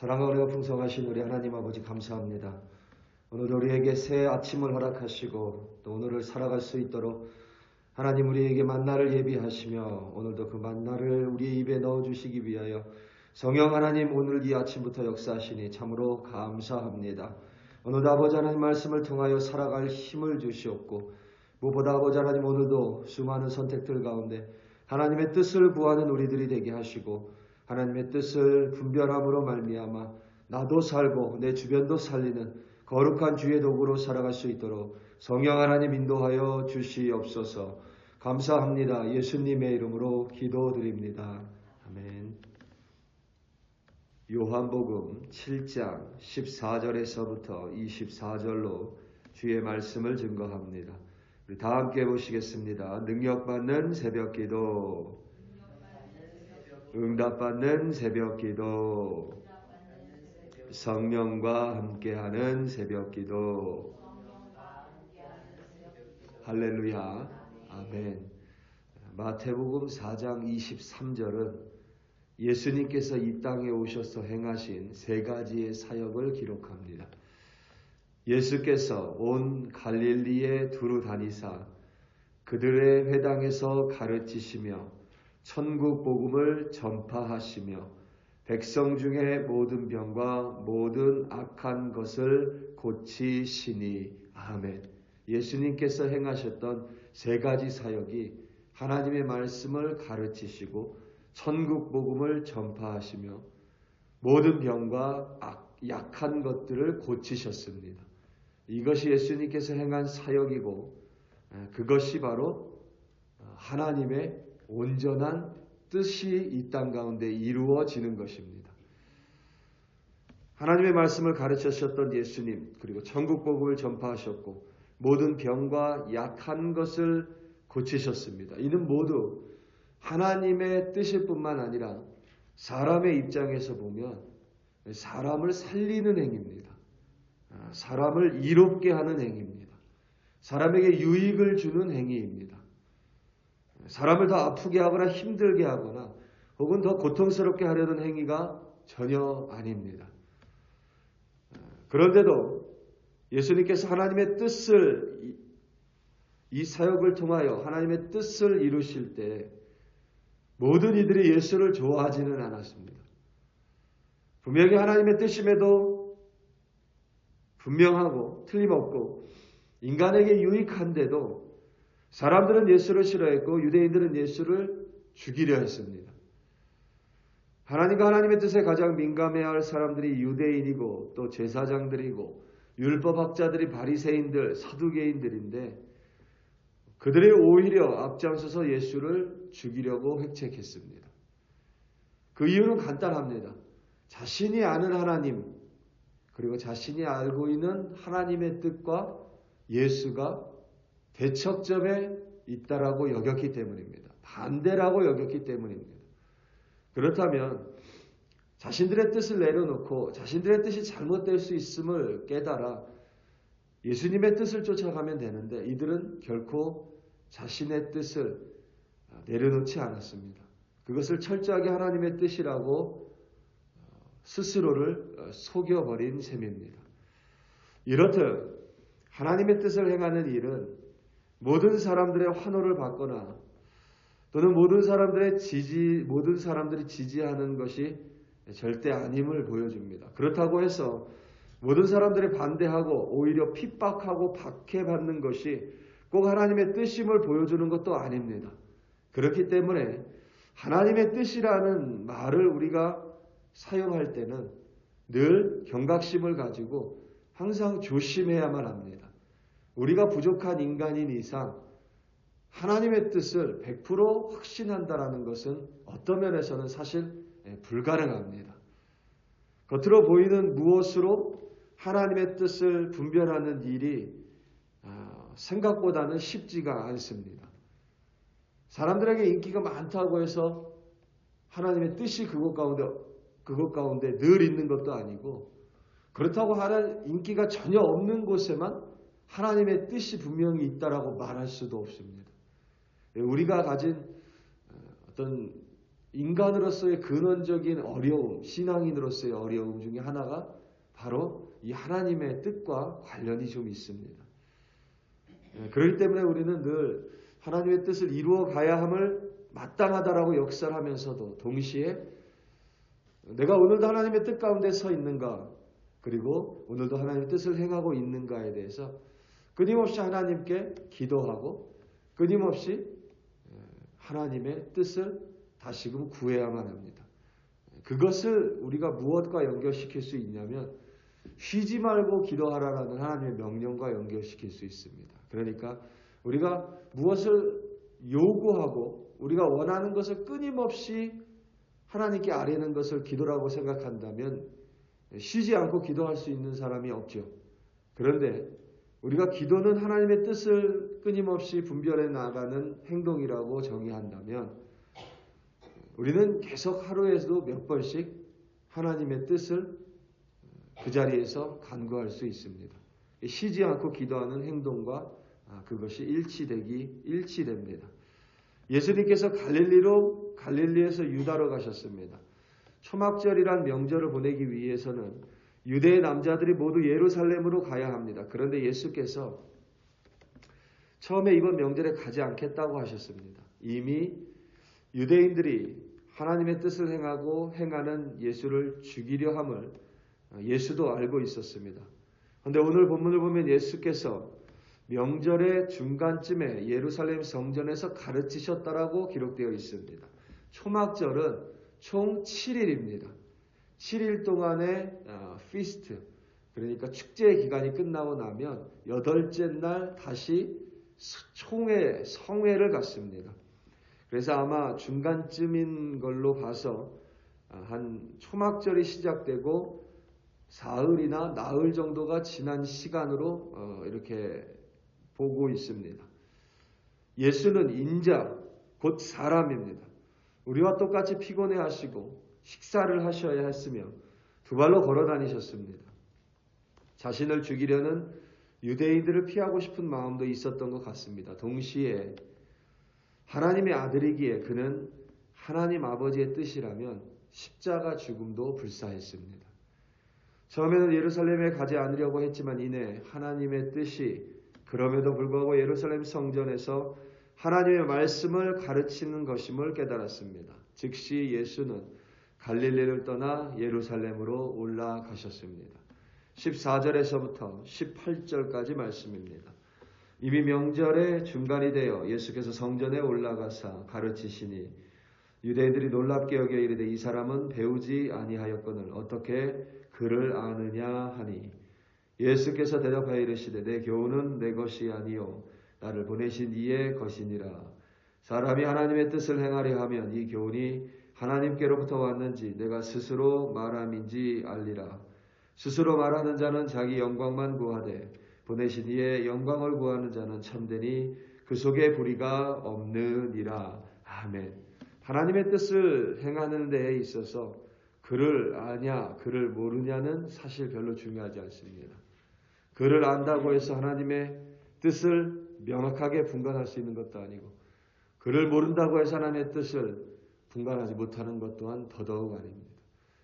사랑과 은혜가 풍성하신 우리 하나님 아버지 감사합니다. 오늘도 우리에게 새 아침을 허락하시고 또 오늘을 살아갈 수 있도록 하나님 우리에게 만나를 예비하시며 오늘도 그 만나를 우리의 입에 넣어주시기 위하여 성령 하나님 오늘 이 아침부터 역사하시니 참으로 감사합니다. 오늘도 아버지 하나님 말씀을 통하여 살아갈 힘을 주시옵고 무엇보다 아버지 하나님 오늘도 수많은 선택들 가운데 하나님의 뜻을 구하는 우리들이 되게 하시고 하나님의 뜻을 분별함으로 말미암아 나도 살고 내 주변도 살리는 거룩한 주의 도구로 살아갈 수 있도록 성령 하나님 인도하여 주시옵소서. 감사합니다. 예수님의 이름으로 기도드립니다. 아멘. 요한복음 7장 14절에서부터 24절로 주의 말씀을 증거합니다. 우리 다 함께 보시겠습니다. 능력받는 새벽기도, 응답받는 새벽기도, 성령과 함께하는 새벽기도. 할렐루야. 아멘. 마태복음 4장 23절은 예수님께서 이 땅에 오셔서 행하신 세 가지의 사역을 기록합니다. 예수께서 온 갈릴리에 두루 다니사 그들의 회당에서 가르치시며 천국 복음을 전파하시며 백성 중에 모든 병과 모든 악한 것을 고치시니. 아멘. 예수님께서 행하셨던 세 가지 사역이 하나님의 말씀을 가르치시고 천국 복음을 전파하시며 모든 병과 약한 것들을 고치셨습니다. 이것이 예수님께서 행한 사역이고 그것이 바로 하나님의 온전한 뜻이 이 땅 가운데 이루어지는 것입니다. 하나님의 말씀을 가르치셨던 예수님, 그리고 천국 복음을 전파하셨고 모든 병과 약한 것을 고치셨습니다. 이는 모두 하나님의 뜻일 뿐만 아니라 사람의 입장에서 보면 사람을 살리는 행위입니다. 사람을 이롭게 하는 행위입니다. 사람에게 유익을 주는 행위입니다. 사람을 더 아프게 하거나 힘들게 하거나 혹은 더 고통스럽게 하려는 행위가 전혀 아닙니다. 그런데도 예수님께서 하나님의 뜻을 이 사역을 통하여 하나님의 뜻을 이루실 때 모든 이들이 예수를 좋아하지는 않았습니다. 분명히 하나님의 뜻임에도 분명하고 틀림없고 인간에게 유익한데도 사람들은 예수를 싫어했고 유대인들은 예수를 죽이려 했습니다. 하나님과 하나님의 뜻에 가장 민감해야 할 사람들이 유대인이고 또 제사장들이고 율법학자들이 바리새인들, 사두개인들인데 그들이 오히려 앞장서서 예수를 죽이려고 획책했습니다. 그 이유는 간단합니다. 자신이 아는 하나님 그리고 자신이 알고 있는 하나님의 뜻과 예수가 대척점에 있다라고 여겼기 때문입니다. 반대라고 여겼기 때문입니다. 그렇다면 자신들의 뜻을 내려놓고 자신들의 뜻이 잘못될 수 있음을 깨달아 예수님의 뜻을 쫓아가면 되는데 이들은 결코 자신의 뜻을 내려놓지 않았습니다. 그것을 철저하게 하나님의 뜻이라고 스스로를 속여버린 셈입니다. 이렇듯 하나님의 뜻을 행하는 일은 모든 사람들의 환호를 받거나 또는 모든 사람들이 지지하는 것이 절대 아님을 보여줍니다. 그렇다고 해서 모든 사람들이 반대하고 오히려 핍박하고 박해받는 것이 꼭 하나님의 뜻임을 보여주는 것도 아닙니다. 그렇기 때문에 하나님의 뜻이라는 말을 우리가 사용할 때는 늘 경각심을 가지고 항상 조심해야만 합니다. 우리가 부족한 인간인 이상 하나님의 뜻을 100% 확신한다라는 것은 어떤 면에서는 사실 불가능합니다. 겉으로 보이는 무엇으로 하나님의 뜻을 분별하는 일이 생각보다는 쉽지가 않습니다. 사람들에게 인기가 많다고 해서 하나님의 뜻이 그것 가운데 늘 있는 것도 아니고 그렇다고 인기가 전혀 없는 곳에만 하나님의 뜻이 분명히 있다라고 말할 수도 없습니다. 우리가 가진 어떤 인간으로서의 근원적인 어려움, 신앙인으로서의 어려움 중에 하나가 바로 이 하나님의 뜻과 관련이 좀 있습니다. 그렇기 때문에 우리는 늘 하나님의 뜻을 이루어 가야 함을 마땅하다라고 역설하면서도 동시에 내가 오늘도 하나님의 뜻 가운데 서 있는가, 그리고 오늘도 하나님의 뜻을 행하고 있는가에 대해서 끊임없이 하나님께 기도하고 끊임없이 하나님의 뜻을 다시금 구해야만 합니다. 그것을 우리가 무엇과 연결시킬 수 있냐면 쉬지 말고 기도하라라는 하나님의 명령과 연결시킬 수 있습니다. 그러니까 우리가 무엇을 요구하고 우리가 원하는 것을 끊임없이 하나님께 아뢰는 것을 기도라고 생각한다면 쉬지 않고 기도할 수 있는 사람이 없죠. 그런데 우리가 기도는 하나님의 뜻을 끊임없이 분별해 나가는 행동이라고 정의한다면 우리는 계속 하루에도 몇 번씩 하나님의 뜻을 그 자리에서 간구할 수 있습니다. 쉬지 않고 기도하는 행동과 그것이 일치됩니다. 예수님께서 갈릴리에서 유다로 가셨습니다. 초막절이란 명절을 보내기 위해서는 유대의 남자들이 모두 예루살렘으로 가야 합니다. 그런데 예수께서 처음에 이번 명절에 가지 않겠다고 하셨습니다. 이미 유대인들이 하나님의 뜻을 행하는 예수를 죽이려 함을 예수도 알고 있었습니다. 그런데 오늘 본문을 보면 예수께서 명절의 중간쯤에 예루살렘 성전에서 가르치셨다라고 기록되어 있습니다. 초막절은 총 7일입니다. 7일 동안의 피스트, 그러니까 축제 기간이 끝나고 나면 8째 날 다시 성회를 갖습니다. 그래서 아마 중간쯤인 걸로 봐서 한 초막절이 시작되고 사흘이나 나흘 정도가 지난 시간으로 이렇게 보고 있습니다. 예수는 인자, 곧 사람입니다. 우리와 똑같이 피곤해 하시고 식사를 하셔야 했으며 두 발로 걸어 다니셨습니다. 자신을 죽이려는 유대인들을 피하고 싶은 마음도 있었던 것 같습니다. 동시에 하나님의 아들이기에 그는 하나님 아버지의 뜻이라면 십자가 죽음도 불사했습니다. 처음에는 예루살렘에 가지 않으려고 했지만 이내 하나님의 뜻이 그럼에도 불구하고 예루살렘 성전에서 하나님의 말씀을 가르치는 것임을 깨달았습니다. 즉시 예수는 갈릴리를 떠나 예루살렘으로 올라가셨습니다. 14절에서부터 18절까지 말씀입니다. 이미 명절의 중간이 되어 예수께서 성전에 올라가사 가르치시니 유대인들이 놀랍게 여겨 이르되 이 사람은 배우지 아니하였거늘 어떻게 그를 아느냐 하니 예수께서 대답하여 이르시되 내 교훈은 내 것이 아니요 나를 보내신 이의 것이니라. 사람이 하나님의 뜻을 행하려 하면 이 교훈이 하나님께로부터 왔는지 내가 스스로 말함인지 알리라. 스스로 말하는 자는 자기 영광만 구하되 보내신 이의 영광을 구하는 자는 참되니 그 속에 불의가 없느니라. 아멘. 하나님의 뜻을 행하는 데에 있어서 그를 아냐, 그를 모르냐는 사실 별로 중요하지 않습니다. 그를 안다고 해서 하나님의 뜻을 명확하게 분간할 수 있는 것도 아니고 그를 모른다고 해서 하나님의 뜻을 분간하지 못하는 것 또한 더더욱 아닙니다.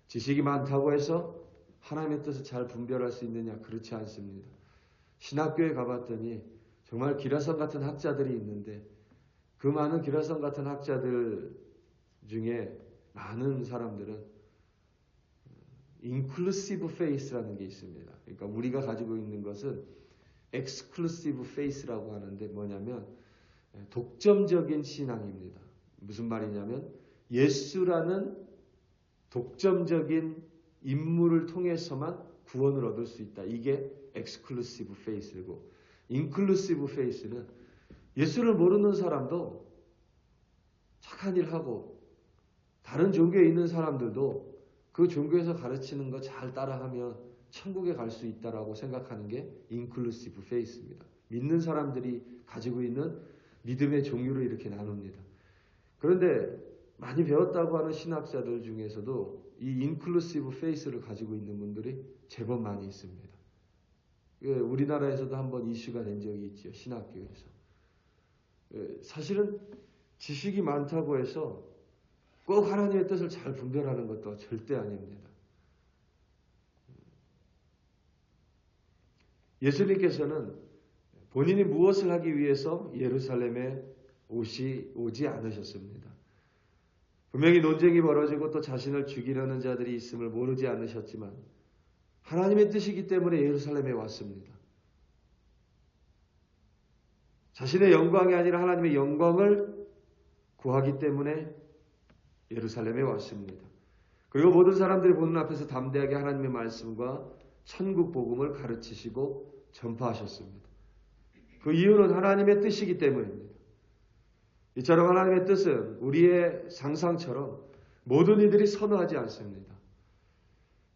지식이 많다고 해서 하나님의 뜻을 잘 분별할 수 있느냐? 그렇지 않습니다. 신학교에 가봤더니 정말 기라성 같은 학자들이 있는데 그 많은 기라성 같은 학자들 중에 많은 사람들은 inclusive faith라는 게 있습니다. 그러니까 우리가 가지고 있는 것은 exclusive faith라고 하는데 뭐냐면 독점적인 신앙입니다. 무슨 말이냐면 예수라는 독점적인 인물을 통해서만 구원을 얻을 수 있다. 이게 exclusive faith고 inclusive faith는 예수를 모르는 사람도 착한 일 하고 다른 종교에 있는 사람들도 그 종교에서 가르치는 거 잘 따라하면 천국에 갈 수 있다라고 생각하는 게 inclusive faith입니다. 믿는 사람들이 가지고 있는 믿음의 종류를 이렇게 나눕니다. 그런데 많이 배웠다고 하는 신학자들 중에서도 이 inclusive faith를 가지고 있는 분들이 제법 많이 있습니다. 우리나라에서도 한번 이슈가 된 적이 있죠. 신학교에서. 사실은 지식이 많다고 해서 꼭 하나님의 뜻을 잘 분별하는 것도 절대 아닙니다. 예수님께서는 본인이 무엇을 하기 위해서 예루살렘에 오지 않으셨습니다. 분명히 논쟁이 벌어지고 또 자신을 죽이려는 자들이 있음을 모르지 않으셨지만 하나님의 뜻이기 때문에 예루살렘에 왔습니다. 자신의 영광이 아니라 하나님의 영광을 구하기 때문에 예루살렘에 왔습니다. 그리고 모든 사람들이 보는 앞에서 담대하게 하나님의 말씀과 천국 복음을 가르치시고 전파하셨습니다. 그 이유는 하나님의 뜻이기 때문입니다. 이처럼 하나님의 뜻은 우리의 상상처럼 모든 이들이 선호하지 않습니다.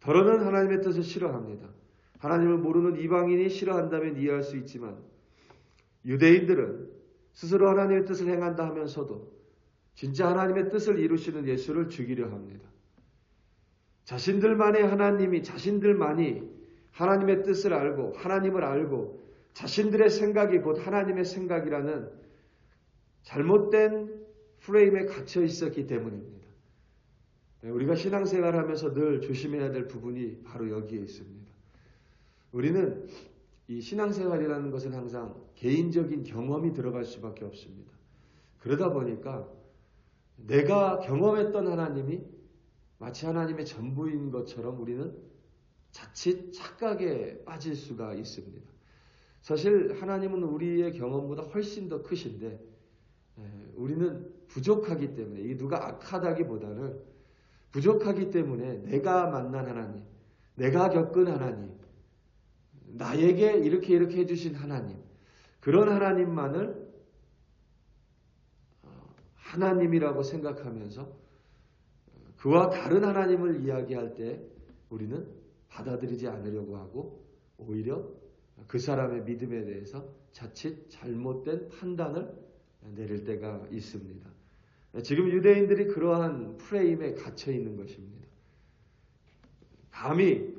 더러는 하나님의 뜻을 싫어합니다. 하나님을 모르는 이방인이 싫어한다면 이해할 수 있지만 유대인들은 스스로 하나님의 뜻을 행한다 하면서도 진짜 하나님의 뜻을 이루시는 예수를 죽이려 합니다. 자신들만이 하나님의 뜻을 알고 하나님을 알고 자신들의 생각이 곧 하나님의 생각이라는 잘못된 프레임에 갇혀 있었기 때문입니다. 우리가 신앙생활을 하면서 늘 조심해야 될 부분이 바로 여기에 있습니다. 우리는 이 신앙생활이라는 것은 항상 개인적인 경험이 들어갈 수밖에 없습니다. 그러다 보니까 내가 경험했던 하나님이 마치 하나님의 전부인 것처럼 우리는 자칫 착각에 빠질 수가 있습니다. 사실 하나님은 우리의 경험보다 훨씬 더 크신데 우리는 부족하기 때문에 이게 누가 악하다기보다는 부족하기 때문에 내가 만난 하나님, 내가 겪은 하나님, 나에게 이렇게 해주신 하나님, 그런 하나님만을 하나님이라고 생각하면서 그와 다른 하나님을 이야기할 때 우리는 받아들이지 않으려고 하고 오히려 그 사람의 믿음에 대해서 자칫 잘못된 판단을 내릴 때가 있습니다. 지금 유대인들이 그러한 프레임에 갇혀 있는 것입니다. 감히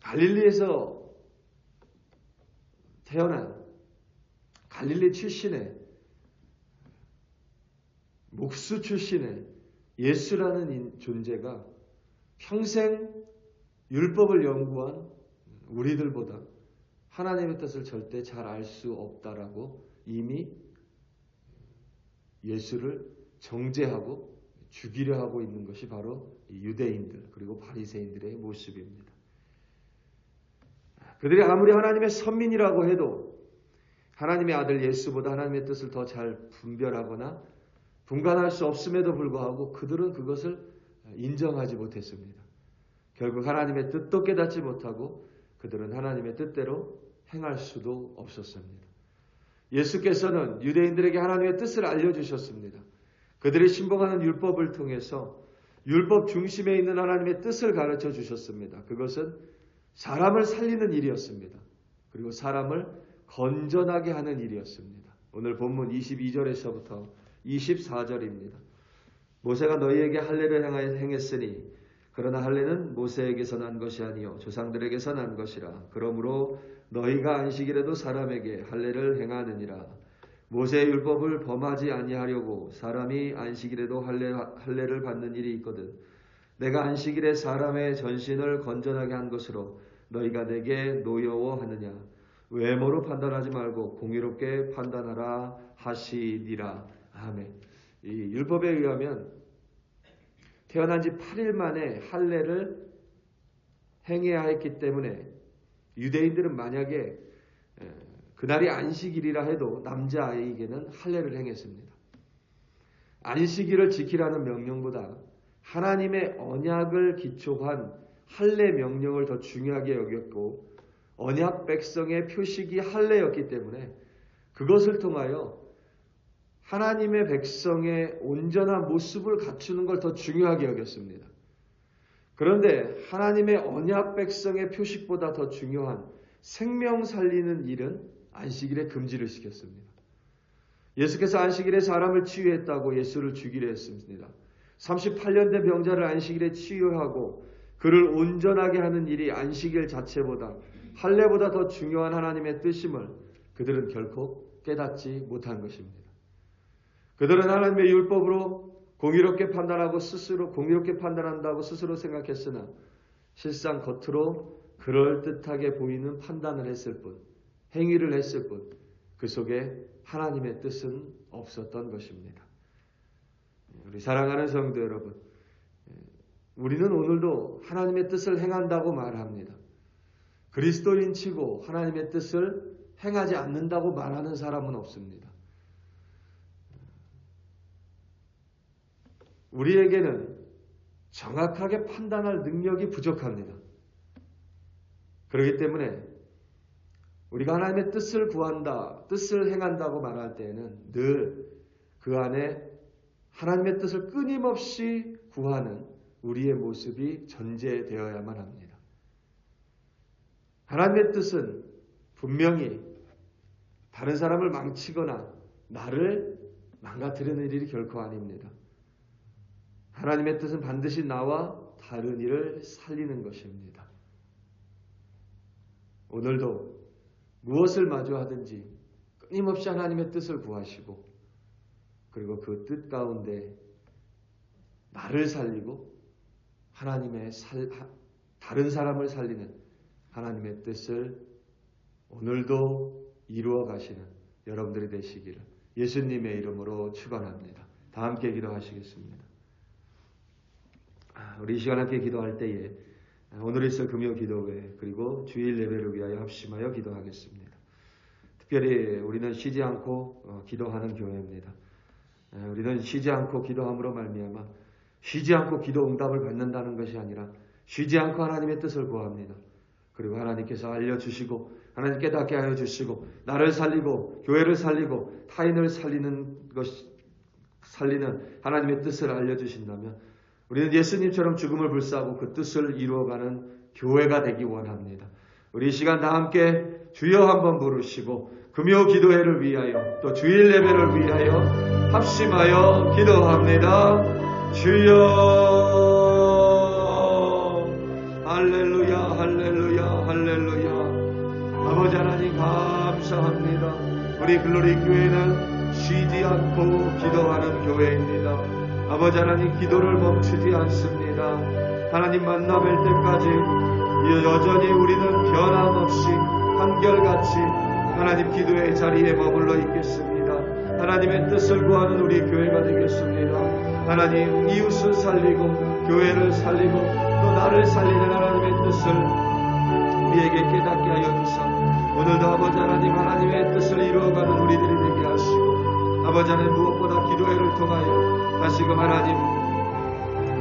갈릴리에서 태어난 갈릴리 출신의 목수 출신의 예수라는 존재가 평생 율법을 연구한 우리들보다 하나님의 뜻을 절대 잘 알 수 없다라고 이미 예수를 정죄하고 죽이려 하고 있는 것이 바로 유대인들 그리고 바리새인들의 모습입니다. 그들이 아무리 하나님의 선민이라고 해도 하나님의 아들 예수보다 하나님의 뜻을 더 잘 분별하거나 분간할 수 없음에도 불구하고 그들은 그것을 인정하지 못했습니다. 결국 하나님의 뜻도 깨닫지 못하고 그들은 하나님의 뜻대로 행할 수도 없었습니다. 예수께서는 유대인들에게 하나님의 뜻을 알려주셨습니다. 그들이 신봉하는 율법을 통해서 율법 중심에 있는 하나님의 뜻을 가르쳐 주셨습니다. 그것은 사람을 살리는 일이었습니다. 그리고 사람을 건전하게 하는 일이었습니다. 오늘 본문 22절에서부터 24절입니다. 모세가 너희에게 할례를 행했으니 그러나 할례는 모세에게서 난 것이 아니요 조상들에게서 난 것이라. 그러므로 너희가 안식일에도 사람에게 할례를 행하느니라. 모세의 율법을 범하지 아니하려고 사람이 안식일에도 할례를 받는 일이 있거든. 내가 안식일에 사람의 전신을 건전하게 한 것으로 너희가 내게 노여워하느냐. 외모로 판단하지 말고 공의롭게 판단하라 하시니라. 아멘. 이 율법에 의하면 태어난 지 8일 만에 할례를 행해야 했기 때문에 유대인들은 만약에 그날이 안식일이라 해도 남자아이에게는 할례를 행했습니다. 안식일을 지키라는 명령보다 하나님의 언약을 기초한 할례 명령을 더 중요하게 여겼고 언약 백성의 표식이 할례였기 때문에 그것을 통하여 하나님의 백성의 온전한 모습을 갖추는 걸 더 중요하게 여겼습니다. 그런데 하나님의 언약 백성의 표식보다 더 중요한 생명 살리는 일은 안식일에 금지를 시켰습니다. 예수께서 안식일에 사람을 치유했다고 예수를 죽이려 했습니다. 38년 된 병자를 안식일에 치유하고 그를 온전하게 하는 일이 안식일 자체보다 할례보다 더 중요한 하나님의 뜻임을 그들은 결코 깨닫지 못한 것입니다. 그들은 하나님의 율법으로 공의롭게 판단하고 스스로 공의롭게 판단한다고 스스로 생각했으나 실상 겉으로 그럴듯하게 보이는 판단을 했을 뿐, 행위를 했을 뿐, 그 속에 하나님의 뜻은 없었던 것입니다. 우리 사랑하는 성도 여러분, 우리는 오늘도 하나님의 뜻을 행한다고 말합니다. 그리스도인치고 하나님의 뜻을 행하지 않는다고 말하는 사람은 없습니다. 우리에게는 정확하게 판단할 능력이 부족합니다. 그렇기 때문에 우리가 하나님의 뜻을 구한다, 뜻을 행한다고 말할 때에는 늘 그 안에 하나님의 뜻을 끊임없이 구하는 우리의 모습이 전제되어야만 합니다. 하나님의 뜻은 분명히 다른 사람을 망치거나 나를 망가뜨리는 일이 결코 아닙니다. 하나님의 뜻은 반드시 나와 다른 이를 살리는 것입니다. 오늘도 무엇을 마주하든지 끊임없이 하나님의 뜻을 구하시고 그리고 그 뜻 가운데 나를 살리고 다른 사람을 살리는 하나님의 뜻을 오늘도 이루어 가시는 여러분들이 되시기를 예수님의 이름으로 축원합니다. 다 함께 기도하시겠습니다. 우리 이 시간 함께 기도할 때에 오늘 있을 금요 기도회 그리고 주일 예배를 위하여 합심하여 기도하겠습니다. 특별히 우리는 쉬지 않고 기도하는 교회입니다. 우리는 쉬지 않고 기도함으로 말미암아 쉬지 않고 기도 응답을 받는다는 것이 아니라 쉬지 않고 하나님의 뜻을 구합니다. 그리고 하나님께서 알려주시고 하나님 깨닫게 하여 주시고 나를 살리고 교회를 살리고 타인을 살리는 하나님의 뜻을 알려주신다면 우리는 예수님처럼 죽음을 불사하고 그 뜻을 이루어가는 교회가 되기 원합니다. 우리 이 시간 다 함께 주여 한번 부르시고 금요 기도회를 위하여 또 주일 예배를 위하여 합심하여 기도합니다. 주여 할렐루야 할렐루야 할렐루야. 아버지 하나님 감사합니다. 우리 글로리 교회는 쉬지 않고 기도하는 교회입니다. 아버지 하나님 기도를 멈추지 않습니다. 하나님 만나 뵐 때까지 여전히 우리는 변함없이 한결같이 하나님 기도의 자리에 머물러 있겠습니다. 하나님의 뜻을 구하는 우리 교회가 되겠습니다. 하나님 이웃을 살리고 교회를 살리고 또 나를 살리는 하나님의 뜻을 우리에게 깨닫게 하여 주사 오늘도 아버지 하나님 하나님의 뜻을 이루어가는 우리들이 되게 하시고 아버지 하나님 무엇보다 기도회를 통하여 다시금 하나님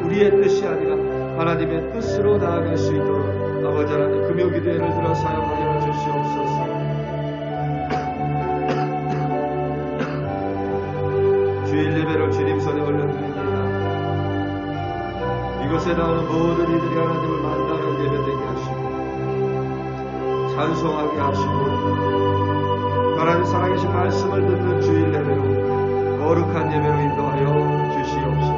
우리의 뜻이 아니라 하나님의 뜻으로 나아갈 수 있도록 아버지 하나님 금요 기도회를 들어 사용하여 주시옵소서. 주일 예배를 주님 손에 올려드립니다. 이곳에 나오는 모든 이들이 하나님을 만나는 예배 되게 하시고 찬송하게 하시고 하나님 살아계신 말씀을 듣는 주일 예배로 거룩한 예배로 인도하여 주시옵소서.